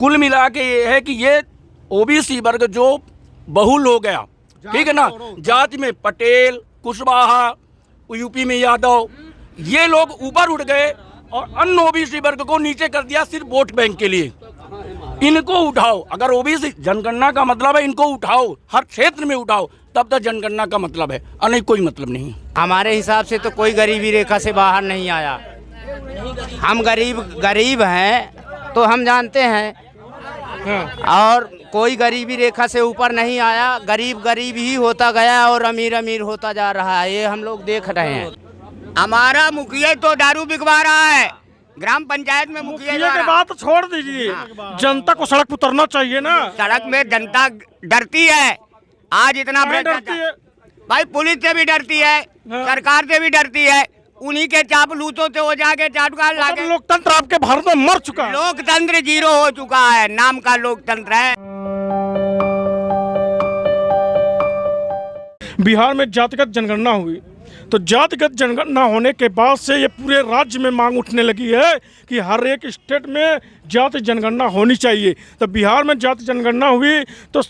कुल मिला के ये है कि ये ओबीसी वर्ग जो बहुल हो गया, ठीक है ना, जाति में पटेल, कुशवाहा, यूपी में यादव, ये लोग ऊपर उठ गए और अन्य ओबीसी वर्ग को नीचे कर दिया सिर्फ वोट बैंक के लिए। इनको उठाओ, अगर ओबीसी जनगणना का मतलब है इनको उठाओ, हर क्षेत्र में उठाओ, तब तक जनगणना का मतलब है, और नहीं कोई मतलब नहीं। हमारे हिसाब से तो कोई गरीबी रेखा से बाहर नहीं आया। हम गरीब हैं तो हम जानते हैं, और कोई गरीबी रेखा से ऊपर नहीं आया। गरीब गरीब ही होता गया और अमीर अमीर होता जा रहा है, ये हम लोग देख रहे हैं। हमारा मुखिया तो दारू बिकवा रहा है, ग्राम पंचायत में मुखिया के बात छोड़ दीजिए, जनता को सड़क पर उतरना चाहिए ना। सड़क में जनता डरती है, आज इतना भ्रष्टाचार, भाई पुलिस से भी डरती है, सरकार से भी डरती है, उन्हीं के चापलूसों से हो जाके चाटुकार लाके। लोकतंत्र आपके भारत में मर चुका है, लोकतंत्र जीरो हो चुका है, नाम का लोकतंत्र है। बिहार में जातिगत जनगणना हुई, तो जातिगत जनगणना होने के बाद से ये पूरे राज्य में मांग उठने लगी है कि हर एक स्टेट में जाति जनगणना होनी चाहिए। तो बिहार में जाति जनगणना हुई तो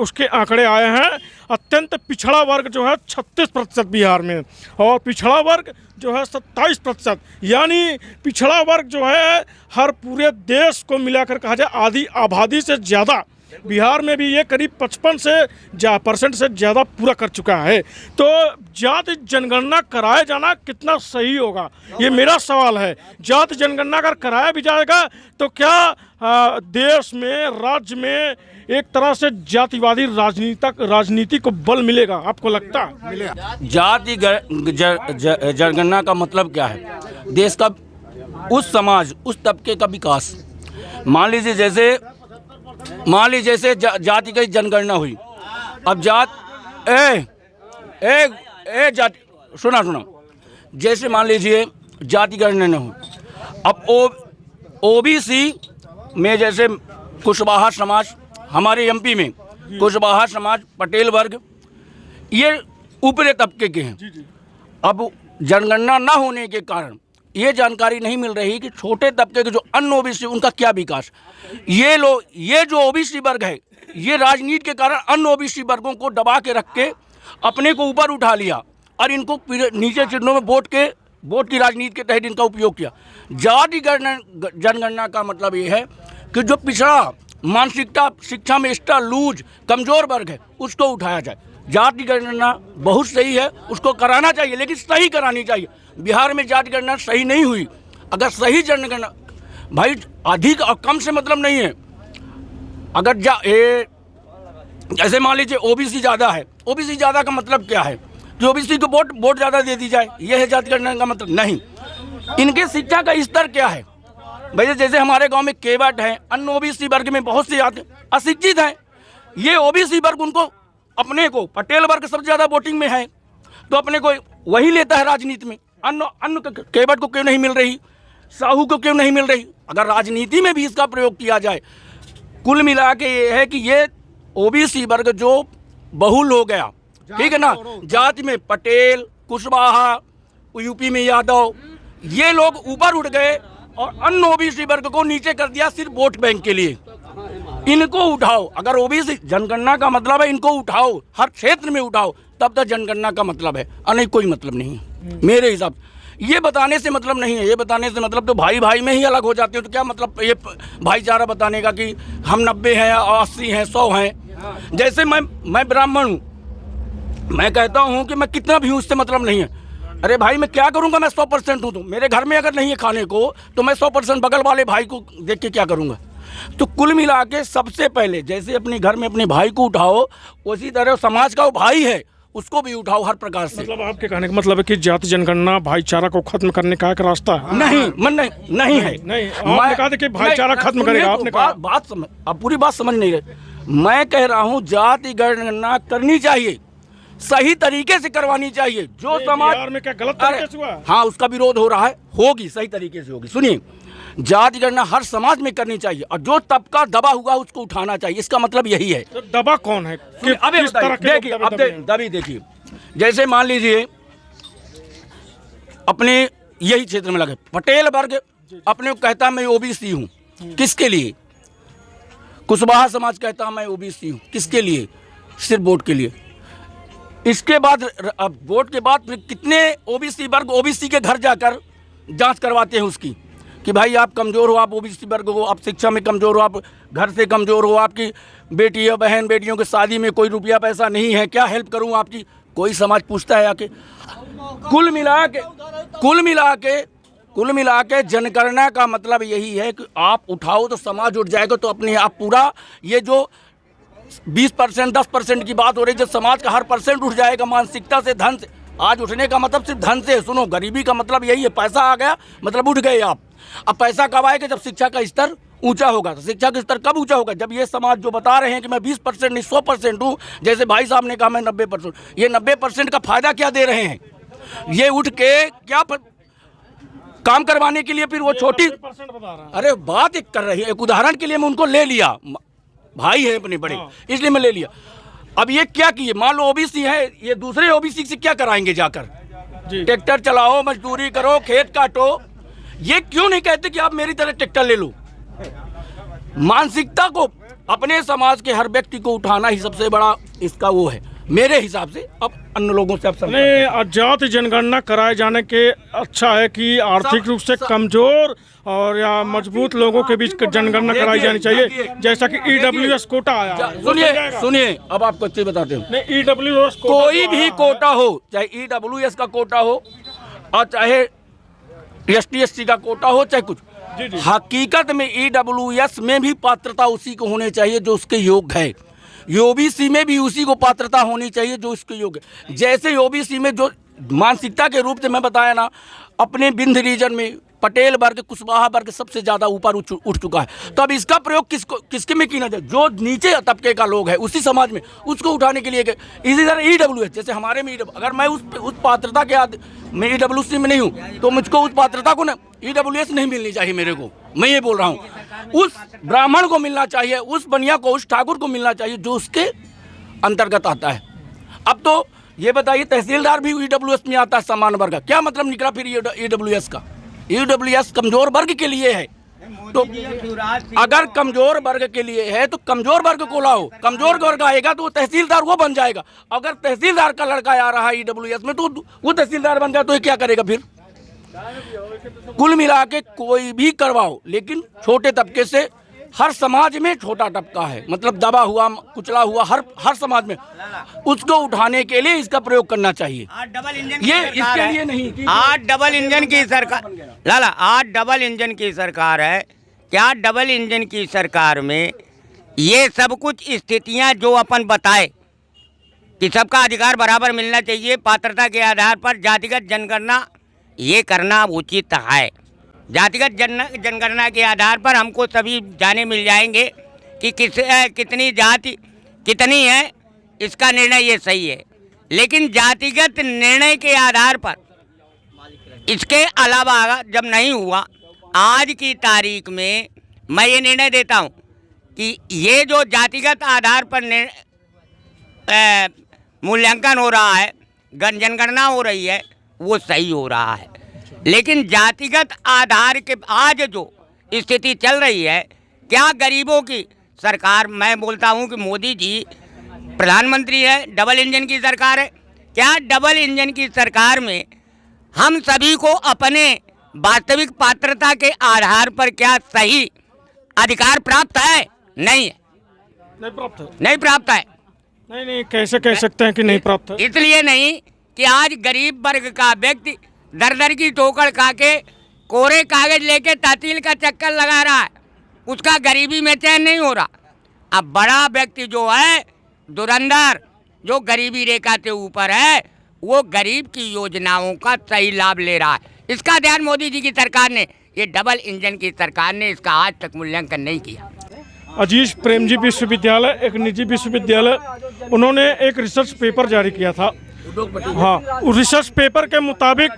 उसके आंकड़े आए हैं, अत्यंत पिछड़ा वर्ग जो है 36% बिहार में, और पिछड़ा वर्ग जो है 27%, यानी पिछड़ा वर्ग जो है हर पूरे देश को मिलाकर कहा जाए आधी आबादी से ज़्यादा बिहार में भी ये करीब 55% से ज़्यादा पूरा कर चुका है। तो जाति जनगणना कराया जाना कितना सही होगा, ये मेरा सवाल है। जाति जनगणना अगर कराया भी जाएगा तो क्या देश में, राज्य में एक तरह से जातिवादी राजनीति को बल मिलेगा, आपको लगता है मिलेगा? जाति जनगणना का मतलब क्या है? देश का, उस समाज, उस तबके का विकास। मान लीजिए जैसे जाति की जनगणना हुई, अब जाति सुना जैसे मान लीजिए जाति गणना हुई, अब ओबीसी में जैसे कुशवाहा समाज, हमारे एमपी में कुशवाहा समाज, पटेल वर्ग, ये ऊपरी तबके के हैं। अब जनगणना ना होने के कारण ये जानकारी नहीं मिल रही कि छोटे तबके के जो अन्य ओबीसी, उनका क्या विकास। ये जो ओबीसी वर्ग है, ये राजनीति के कारण अन्य ओबीसी वर्गों को दबा के रख के अपने को ऊपर उठा लिया और इनको नीचे चिन्हों में वोट की राजनीति के तहत इनका उपयोग किया। जाति जनगणना का मतलब ये है कि जो पिछड़ा, मानसिकता, शिक्षा में एक्स्ट्रा लूज, कमज़ोर वर्ग है, उसको उठाया जाए। जाति गणना बहुत सही है, उसको कराना चाहिए, लेकिन सही करानी चाहिए। बिहार में जाति गणना सही नहीं हुई। अगर सही जनगणना, भाई अधिक और कम से मतलब नहीं है। अगर जैसे मान लीजिए ओबीसी ज़्यादा है, ओबीसी ज़्यादा का मतलब क्या है कि ओबीसी को वोट ज़्यादा दे दी जाए, यह है जाति गणना का मतलब? नहीं। इनके शिक्षा का स्तर क्या है? भाई जैसे हमारे गांव में केवट है, अन्य ओबीसी वर्ग में बहुत से अशिक्षित हैं, ये ओबीसी वर्ग उनको, अपने को, पटेल वर्ग सबसे ज़्यादा वोटिंग में है तो अपने को वही लेता है राजनीति में। अन्य केवट को क्यों नहीं मिल रही, साहू को क्यों नहीं मिल रही? अगर राजनीति में भी इसका प्रयोग किया जाए, कुल मिला के ये है कि ये ओबीसी वर्ग जो बहुल हो गया, ठीक है ना, जाति में पटेल, कुशवाहा, यूपी में यादव, ये लोग ऊपर उठ गए और अन्य ओबीसी वर्ग को नीचे कर दिया सिर्फ वोट बैंक के लिए। इनको उठाओ, अगर ओबीसी जनगणना का मतलब है इनको उठाओ, हर क्षेत्र में उठाओ, तब तक जनगणना का मतलब है, और नहीं कोई मतलब नहीं है मेरे हिसाब से। ये बताने से मतलब नहीं है, ये बताने से मतलब तो भाई भाई में ही अलग हो जाते हो, तो क्या मतलब ये भाईचारा बताने का कि हम 90 हैं, 80 हैं, 100 हैं। जैसे मैं ब्राह्मण हूँ, मैं कहता हूँ कि मैं कितना भी हूँ, उससे मतलब नहीं है। अरे भाई मैं क्या करूँगा, मैं 100% हूँ, तो मेरे घर में अगर नहीं है खाने को तो मैं 100% बगल वाले भाई को देख के क्या करूँगा? तो कुल मिला के सबसे पहले जैसे अपने घर में अपने भाई को उठाओ, उसी तरह समाज का वो भाई है उसको भी उठाओ हर प्रकार से। मतलब आपके कहने का मतलब है कि जाति जनगणना भाईचारा को खत्म करने का एक रास्ता है? नहीं है। आपने कहा था कि भाईचारा खत्म करेगा, आपने कहा बात समझ, अब पूरी बात समझ नहीं रहे। मैं कह रहा हूँ जाति गणना करनी चाहिए, सही तरीके से करवानी चाहिए। जो समाज बिहार में क्या गलत तरीके से हुआ? हाँ, उसका विरोध हो रहा है, होगी, सही तरीके से होगी। सुनिए, जाति गणना हर समाज में करनी चाहिए और जो तबका दबा हुआ उसको उठाना चाहिए, इसका मतलब यही है। तो दबा कौन है? अबे देखिए, अब दबी देखिए, जैसे मान लीजिए अपने यही क्षेत्र में लगे पटेल वर्ग अपने को कहता मैं ओबीसी हूँ, किसके लिए? कुशवाहा समाज कहता मैं ओबीसी हूँ, किसके लिए? सिर्फ वोट के लिए। इसके बाद अब वोट के बाद फिर कितने ओबीसी वर्ग ओबीसी के घर जाकर जांच करवाते हैं उसकी कि भाई आप कमज़ोर हो, आप ओबीसी वर्ग हो, आप शिक्षा में कमज़ोर हो, आप घर से कमज़ोर हो, आपकी बेटी या बहन बेटियों की शादी में कोई रुपया पैसा नहीं है, क्या हेल्प करूं आपकी? कोई समाज पूछता है आके? कुल मिला के जनगणना का मतलब यही है कि आप उठाओ तो समाज उठ जाएगा। तो अपने आप पूरा ये जो 20% 10% की बात हो रही है, जब समाज का हर परसेंट उठ जाएगा मानसिकता से, धन से। आज उठने का मतलब सिर्फ धन से, सुनो, गरीबी का मतलब यही है, पैसा आ गया मतलब उठ गए आप। अब पैसा कब आएगा? जब शिक्षा का स्तर ऊंचा होगा। तो शिक्षा का स्तर कब ऊंचा होगा? जब ये समाज जो बता रहे हैं कि मैं 20% नहीं 100% हूँ, जैसे भाई साहब ने कहा मैं 90%, ये 90% का फायदा क्या दे रहे हैं? ये उठ के क्या काम करवाने के लिए फिर वो छोटी, अरे बात एक कर रही है, एक उदाहरण के लिए मैं उनको ले लिया, भाई है अपने बड़े, इसलिए मैं ले लिया। अब ये क्या किए? मान लो ओबीसी है, ये दूसरे ओबीसी से क्या कराएंगे जाकर? ट्रैक्टर चलाओ, मजदूरी करो, खेत काटो। ये क्यों नहीं कहते कि आप मेरी तरह ट्रैक्टर ले लो? मानसिकता को अपने समाज के हर व्यक्ति को उठाना ही सबसे बड़ा इसका वो है मेरे हिसाब से। अब अन्य लोगों से आप नहीं, जाति जनगणना कराए जाने के अच्छा है कि आर्थिक रूप से कमजोर और या मजबूत लोगों के बीच जनगणना कराई जानी चाहिए, जैसा कि ईडब्ल्यूएस कोटा आया। सुनिए अब आपको अच्छे बताते हैं। नहीं, ईडब्ल्यूएस कोई भी कोटा हो, चाहे ईडब्ल्यूएस का कोटा हो और चाहे एसटी/एससी का कोटा हो, चाहे कुछ, हकीकत में ईडब्ल्यूएस में भी पात्रता उसी को होनी चाहिए जो उसके योग्य है। ओबीसी में भी उसी को पात्रता होनी चाहिए जो उसके योग्य है। जैसे ओबीसी में जो मानसिकता के रूप से मैं बताया ना, अपने विंध्य रीजन में पटेल वर्ग, कुशवाहा वर्ग सबसे ज़्यादा ऊपर उठ चुका है। तो अब इसका प्रयोग किसके में किया जाए? जो नीचे तबके का लोग है उसी समाज में, उसको उठाने के लिए। इसी तरह ईडब्ल्यूएस, जैसे हमारे में अगर मैं उस पात्रता के मैं ईडब्ल्यूसी में नहीं हूँ तो मुझको उस पात्रता को ना ईडब्ल्यूएस नहीं मिलनी चाहिए मेरे को। मैं ये बोल रहा हूँ उस ब्राह्मण को मिलना चाहिए, उस बनिया को, उस ठाकुर को मिलना चाहिए जो उसके अंतर्गत आता है। अब तो ये बताइए, तहसीलदार भी ईडब्ल्यूएस में आता है, समान वर्ग। क्या मतलब निकला फिर ईडब्ल्यूएस का? ईडब्ल्यूएस कमजोर वर्ग के लिए है। तो अगर कमजोर वर्ग के लिए है तो कमजोर वर्ग को लाओ। कमजोर वर्ग आएगा तो वो तहसीलदार वो बन जाएगा। अगर तहसीलदार का लड़का आ रहा है ईडब्ल्यूएस में तो वो तहसीलदार बन जाए तो ये क्या करेगा फिर? कुल मिला के कोई भी करवाओ, लेकिन छोटे तबके से। हर समाज में छोटा तबका है, मतलब दबा हुआ, कुचला हुआ, हर समाज में, उसको उठाने के लिए इसका प्रयोग करना चाहिए। ये इसके लिए नहीं कि 8 डबल इंजन की सरकार, लाला 8 डबल इंजन की सरकार है। क्या डबल इंजन की सरकार में ये सब कुछ स्थितियां जो अपन बताए कि सबका अधिकार बराबर मिलना चाहिए, पात्रता के आधार पर जातिगत जनगणना ये करना उचित है। जातिगत जनगणना के आधार पर हमको सभी जाने मिल जाएंगे कि कितनी जाति कितनी है, इसका निर्णय ये सही है। लेकिन जातिगत निर्णय के आधार पर इसके अलावा जब नहीं हुआ, आज की तारीख में मैं ये निर्णय देता हूँ कि ये जो जातिगत आधार पर मूल्यांकन हो रहा है, जनगणना हो रही है, वो सही हो रहा है। लेकिन जातिगत आधार के आज जो स्थिति चल रही है, क्या गरीबों की सरकार, मैं बोलता हूँ कि मोदी जी प्रधानमंत्री है, डबल इंजन की सरकार है, क्या डबल इंजन की सरकार में हम सभी को अपने वास्तविक पात्रता के आधार पर क्या सही अधिकार प्राप्त है? नहीं है, नहीं प्राप्त है। नहीं, कैसे कह सकते हैं कि नहीं प्राप्त है? इसलिए नहीं कि आज गरीब वर्ग का व्यक्ति दर दर की ठोकर खा के कोरे कागज लेके तहसील का चक्कर लगा रहा है, उसका गरीबी में चैन नहीं हो रहा। अब बड़ा व्यक्ति जो है, धुरंधर, जो गरीबी रेखा से ऊपर है, वो गरीब की योजनाओं का सही लाभ ले रहा है। इसका ध्यान मोदी जी की सरकार ने, ये डबल इंजन की सरकार ने इसका आज तक मूल्यांकन नहीं किया। अजीज प्रेमजी विश्वविद्यालय, एक निजी विश्वविद्यालय, उन्होंने एक रिसर्च पेपर जारी किया था। हाँ, उस रिसर्च पेपर के मुताबिक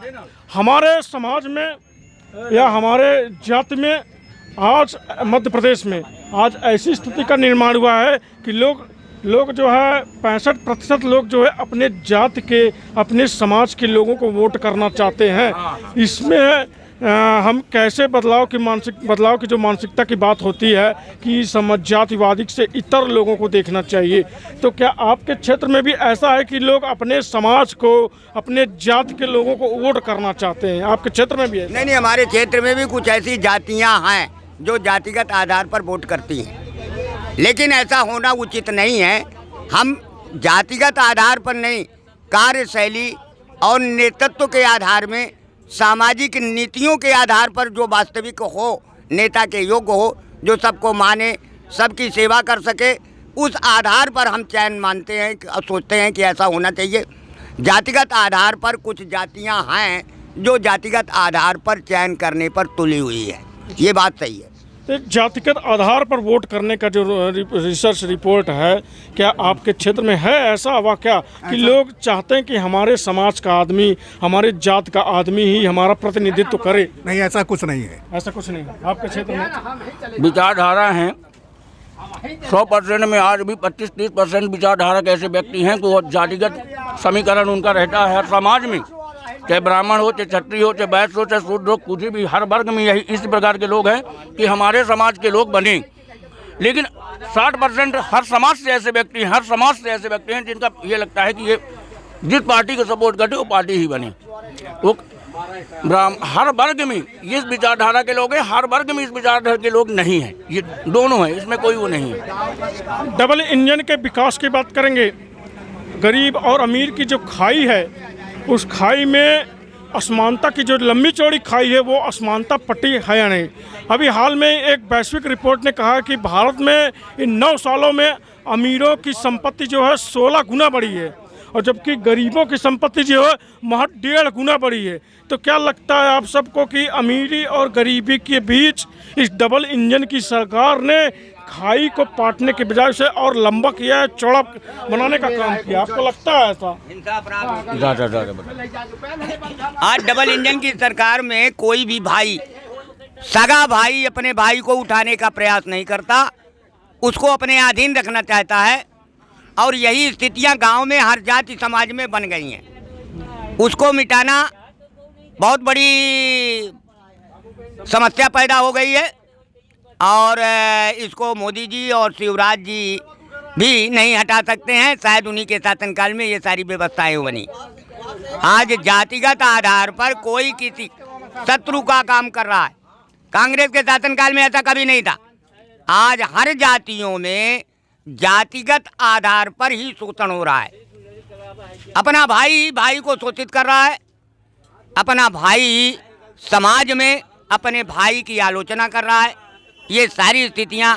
हमारे समाज में या हमारे जाति में आज मध्य प्रदेश में आज ऐसी स्थिति का निर्माण हुआ है कि लोग जो है 65% लोग जो है अपने जाति के, अपने समाज के लोगों को वोट करना चाहते हैं। इसमें हम कैसे बदलाव की जो मानसिकता की बात होती है कि समझ जातिवादी से इतर लोगों को देखना चाहिए, तो क्या आपके क्षेत्र में भी ऐसा है कि लोग अपने समाज को, अपने जाति के लोगों को वोट करना चाहते हैं? आपके क्षेत्र में भी है? नहीं, हमारे क्षेत्र में भी कुछ ऐसी जातियां हैं जो जातिगत आधार पर वोट करती हैं, लेकिन ऐसा होना उचित नहीं है। हम जातिगत आधार पर नहीं, कार्यशैली और नेतृत्व के आधार में, सामाजिक नीतियों के आधार पर जो वास्तविक हो, नेता के योग्य हो, जो सबको माने, सबकी सेवा कर सके, उस आधार पर हम चयन मानते हैं और सोचते हैं कि ऐसा होना चाहिए। जातिगत आधार पर कुछ जातियां हैं जो जातिगत आधार पर चयन करने पर तुली हुई है, ये बात सही है। तो जातिगत आधार पर वोट करने का जो रिसर्च रिपोर्ट है, क्या आपके क्षेत्र में है ऐसा वाकया कि लोग चाहते हैं कि हमारे समाज का आदमी, हमारे जात का आदमी ही हमारा प्रतिनिधित्व करे? नहीं, ऐसा कुछ नहीं है। ऐसा कुछ नहीं है आपके क्षेत्र में? विचारधारा हैं 100% में आज भी 25-30% विचारधारा के ऐसे व्यक्ति हैं कि वो जातिगत समीकरण उनका रहता है हर समाज में, चाहे ब्राह्मण हो, चाहे क्षत्रिय हो, चाहे वैश्य हो, चाहे शूद्र हो, कुछ भी, हर वर्ग में यही इस प्रकार के लोग हैं कि हमारे समाज के लोग बने। लेकिन 60% हर समाज से ऐसे व्यक्ति हैं, हर समाज से ऐसे व्यक्ति हैं जिनका ये लगता है कि ये जिस पार्टी को सपोर्ट करते वो पार्टी ही बने। वो हर वर्ग में इस विचारधारा के लोग हैं, हर वर्ग में इस विचारधारा के लोग नहीं हैं, ये दोनों हैं, इसमें कोई वो नहीं है। डबल इंजन के विकास की बात करेंगे। गरीब और अमीर की जो खाई है, उस खाई में असमानता की जो लंबी चौड़ी खाई है, वो असमानता पट्टी है या नहीं? अभी हाल में एक वैश्विक रिपोर्ट ने कहा कि भारत में इन 9 सालों में अमीरों की संपत्ति जो है 16 गुना बढ़ी है, और जबकि गरीबों की संपत्ति जो है महज 1.5 गुना बढ़ी है। तो क्या लगता है आप सबको कि अमीरी और गरीबी के बीच इस डबल इंजन की सरकार ने खाई को पाटने के बजाय से और लंबा किया है, चौड़ा बनाने का काम किया? आपको लगता है ऐसा? आज डबल इंजन की सरकार में कोई भी भाई, सगा भाई अपने भाई को उठाने का प्रयास नहीं करता, उसको अपने अधीन रखना चाहता है, और यही स्थितियां गांव में हर जाति समाज में बन गई हैं। उसको मिटाना बहुत बड़ी समस्या पैदा हो गई है, और इसको मोदी जी और शिवराज जी भी नहीं हटा सकते हैं। शायद उन्हीं के शासनकाल में ये सारी व्यवस्थाएं बनी। आज जातिगत आधार पर कोई किसी शत्रु का काम कर रहा है। कांग्रेस के शासनकाल में ऐसा कभी नहीं था। आज हर जातियों में जातिगत आधार पर ही शोषण हो रहा है। अपना भाई भाई को शोषित कर रहा है, अपना भाई समाज में अपने भाई की आलोचना कर रहा है। ये सारी स्थितियां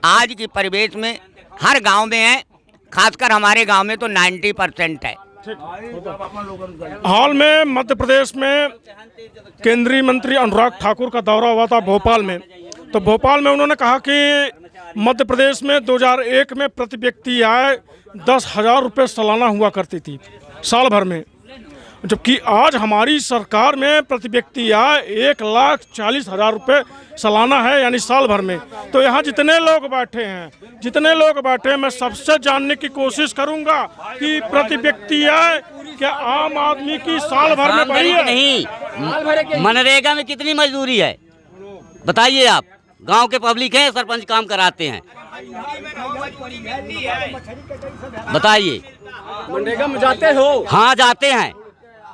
आज की परिवेश में हर गांव में है, खासकर हमारे गांव में तो 90% है। हाल में मध्य प्रदेश में केंद्रीय मंत्री अनुराग ठाकुर का दौरा हुआ था भोपाल में। तो भोपाल में उन्होंने कहा कि मध्य प्रदेश में 2001 में प्रति व्यक्ति आय 10,000 रुपये सालाना हुआ करती थी साल भर में, जबकि आज हमारी सरकार में प्रति व्यक्ति आय 1,40,000 रुपये सालाना है, यानी साल भर में। तो यहाँ जितने लोग बैठे हैं, मैं सबसे जानने की कोशिश करूँगा कि प्रति व्यक्ति आय क्या आम आदमी की साल भर में बढ़ी है? नहीं, मनरेगा में कितनी मजदूरी है बताइए आप? गांव के पब्लिक है, सरपंच काम कराते हैं, बताइए। मनरेगा में जाते हो? हाँ जाते हैं,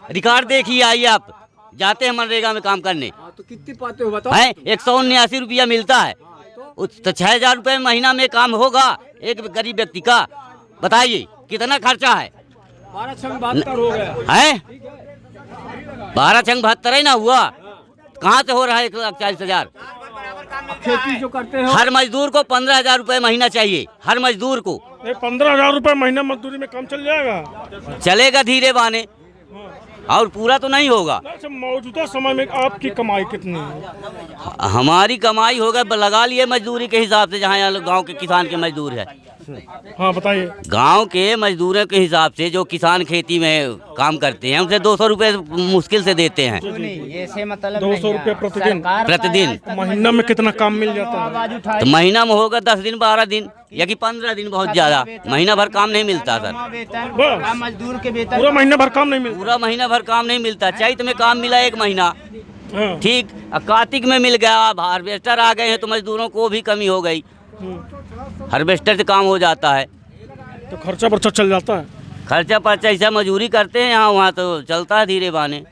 रिकॉर्ड देखिए, आइए आप, जाते हैं मनरेगा में काम करने। तो कितनी पाते हो बताओ? है 179 रुपया मिलता है, तो 6,000 रुपये महीना में काम होगा एक गरीब व्यक्ति का। बताइए कितना खर्चा है? 12,72 हो गया है, 12,72 ही ना हुआ, कहाँ से हो रहा है 1,40,000? खेती जो करते हो? हर मजदूर को 15,000 रुपये महीना चाहिए, हर मजदूर को। 15,000 रुपये महीना मजदूरी में काम चल जाएगा? चलेगा धीरे बाने, और पूरा तो नहीं होगा। अच्छा, मौजूदा समय में आपकी कमाई कितनी है? हमारी कमाई होगा, लगा लिए मजदूरी के हिसाब से, जहाँ गांव के किसान के मजदूर है। हाँ बताइए। गांव के मजदूरों के हिसाब से जो किसान खेती में काम करते हैं उनसे 200 रुपये मुश्किल से देते हैं। ऐसे मतलब 200 रुपये प्रतिदिन। महीना में कितना काम मिल जाता है? तो महीना में होगा 10 दिन 12 दिन या कि 15 दिन, बहुत ज्यादा। महीना भर काम नहीं मिलता सर, मजदूर के वेतन पूरा महीना भर काम नहीं मिलता। पूरा महीना भर काम नहीं मिलता। चैत में काम मिला 1 महीना, हाँ। ठीक, अब कार्तिक में मिल गया, अब हार्वेस्टर आ गए हैं तो मजदूरों को भी कमी हो गई। हार्वेस्टर से काम हो जाता है, तो खर्चा वर्चा चल जाता है। खर्चा पर्चा ऐसा मजदूरी करते हैं यहाँ वहाँ तो चलता है धीरे बाने।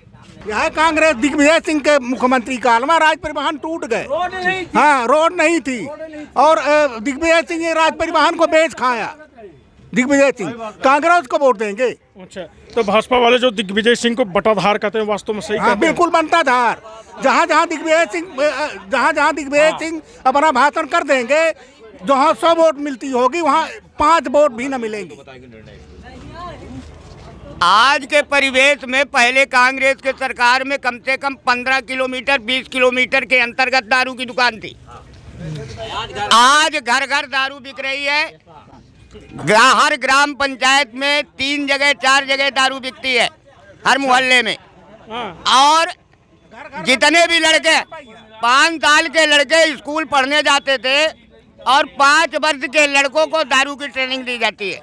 यह कांग्रेस दिग्विजय सिंह के मुख्यमंत्री काल में राज परिवहन टूट गए। हाँ, रोड नहीं थी और दिग्विजय सिंह ये राज परिवहन को बेच खाया। दिग्विजय सिंह, कांग्रेस को वोट देंगे। अच्छा, तो भाजपा वाले जो दिग्विजय सिंह को बटाधार कहते हैं, वास्तव में सही हाँ, कहते हैं? बिल्कुल बनता धार। जहाँ जहाँ दिग्विजय सिंह अपना भाषण कर देंगे, जहाँ 100 वोट मिलती होगी वहाँ 5 वोट भी न मिलेंगे। आज के परिवेश में पहले कांग्रेस के सरकार में कम से कम 15 किलोमीटर 20 किलोमीटर के अंतर्गत दारू की दुकान थी। आज घर घर दारू बिक रही है। हर ग्राम पंचायत में 3 जगह 4 जगह दारू बिकती है, हर मोहल्ले में। और जितने भी लड़के 5 साल के लड़के स्कूल पढ़ने जाते थे और 5 वर्ष के लड़कों को दारू की ट्रेनिंग दी जाती है।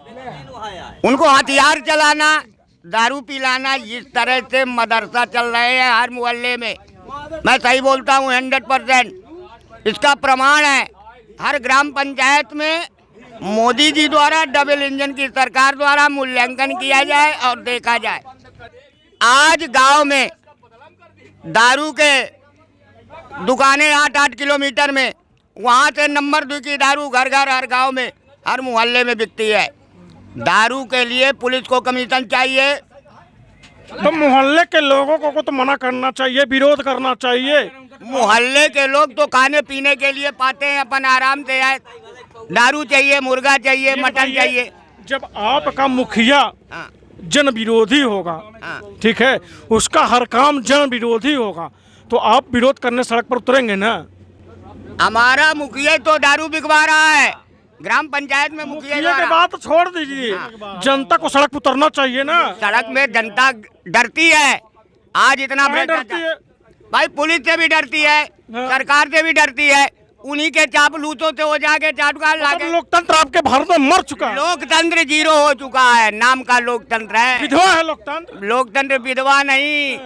उनको हथियार चलाना, दारू पिलाना, इस तरह से मदरसा चल रहे हैं हर मोहल्ले में। मैं सही बोलता हूँ 100%। इसका प्रमाण है हर ग्राम पंचायत में मोदी जी द्वारा डबल इंजन की सरकार द्वारा मूल्यांकन किया जाए और देखा जाए। आज गांव में दारू के दुकानें 8-8 किलोमीटर में, वहाँ से नंबर 2 की दारू घर घर हर गांव में हर मोहल्ले में बिकती है। दारू के लिए पुलिस को कमीशन चाहिए। तो मोहल्ले के लोगों को तो मना करना चाहिए, विरोध करना चाहिए। मोहल्ले के लोग तो खाने पीने के लिए पाते हैं, अपन आराम से आए। दारू चाहिए, मुर्गा चाहिए, मटन चाहिए। जब आपका मुखिया जन विरोधी होगा, ठीक है, उसका हर काम जन विरोधी होगा, तो आप विरोध करने सड़क पर उतरेंगे ना? हमारा मुखिया तो दारू बिकवा रहा है ग्राम पंचायत में। मुखिया की बात छोड़ दीजिए, जनता को सड़क पर उतरना चाहिए ना। सड़क में जनता डरती है। आज इतना भ्रष्टाचार, भाई पुलिस से भी डरती है, सरकार से भी डरती है। उन्हीं के चापलूसों से हो जाके चाटुकार लाके। लोकतंत्र आपके भारत में मर चुका है। लोकतंत्र 0 हो चुका है। नाम का लोकतंत्र है, विधवा है लोकतंत्र। लोकतंत्र विधवा नहीं,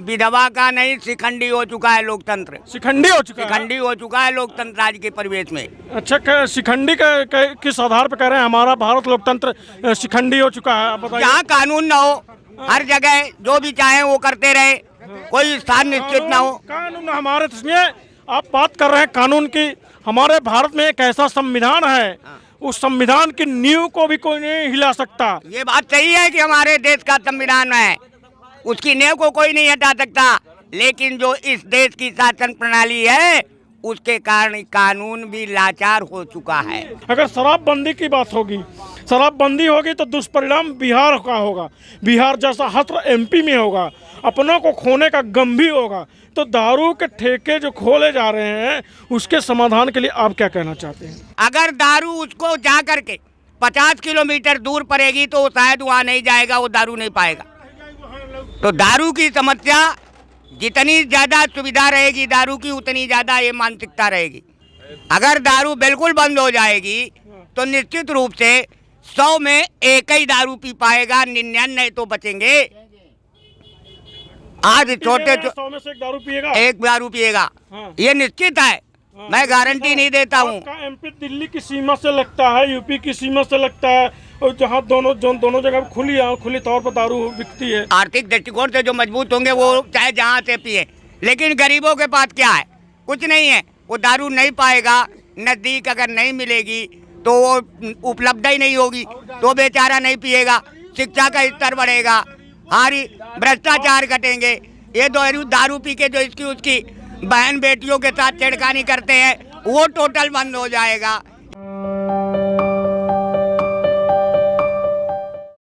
विधवा का नहीं, शिखंडी हो चुका है लोकतंत्र। शिखंडी हो चुका है। शिखंडी हो चुका है लोकतंत्र आज के परिवेश में। अच्छा, शिखंडी किस आधार पर कह रहे हैं हमारा भारत लोकतंत्र शिखंडी हो चुका है? आप बताइए। जहाँ कानून न हो, हर जगह जो भी चाहे वो करते रहे, कोई स्थान निश्चित न हो। कानून हमारे, सुनिए, आप बात कर रहे हैं कानून की। हमारे भारत में एक ऐसा संविधान है, उस संविधान की नींव को भी कोई नहीं हिला सकता। ये बात सही है कि हमारे देश का संविधान है, उसकी नींव को कोई नहीं हटा सकता। लेकिन जो इस देश की शासन प्रणाली है, उसके कारण कानून भी लाचार हो चुका है। अगर शराबबंदी की बात होगी, शराबबंदी होगी तो दुष्परिणाम बिहार का होगा। बिहार जैसा हत्र MP में होगा, अपनों को खोने का गम भी होगा। तो दारू के ठेके जो खोले जा रहे हैं, उसके समाधान के लिए आप क्या कहना चाहते हैं? अगर दारू उसको जा करके 50 किलोमीटर दूर पड़ेगी तो शायद वहाँ नहीं जाएगा, वो दारू नहीं पाएगा। तो दारू की समस्या, जितनी ज़्यादा सुविधा रहेगी दारू की, उतनी ज़्यादा ये मानसिकता रहेगी। अगर दारू बिल्कुल बंद हो जाएगी तो निश्चित रूप से 100 में 1 ही दारू पी पाएगा, 99 तो बचेंगे। आज छोटे 100 में से 1 दारू पिएगा, 1 दारू पिएगा, ये निश्चित है। मैं गारंटी नहीं देता हूँ। MP दिल्ली की सीमा से लगता है, UP की सीमा से लगता है, और जहाँ दोनों जगह खुली तौर पर दारू बिकती है। आर्थिक दृष्टिकोण से जो मजबूत होंगे वो चाहे जहाँ से पिए, लेकिन गरीबों के पास क्या है? कुछ नहीं है। वो दारू नहीं पाएगा, नज़दीक अगर नहीं मिलेगी तो वो उपलब्ध ही नहीं होगी, तो बेचारा नहीं पिएगा। शिक्षा का स्तर बढ़ेगा, हारी भ्रष्टाचार घटेंगे। ये दारू पी के जो इसकी उसकी बहन बेटियों के साथ छेड़खानी करते हैं, वो टोटल बंद हो जाएगा।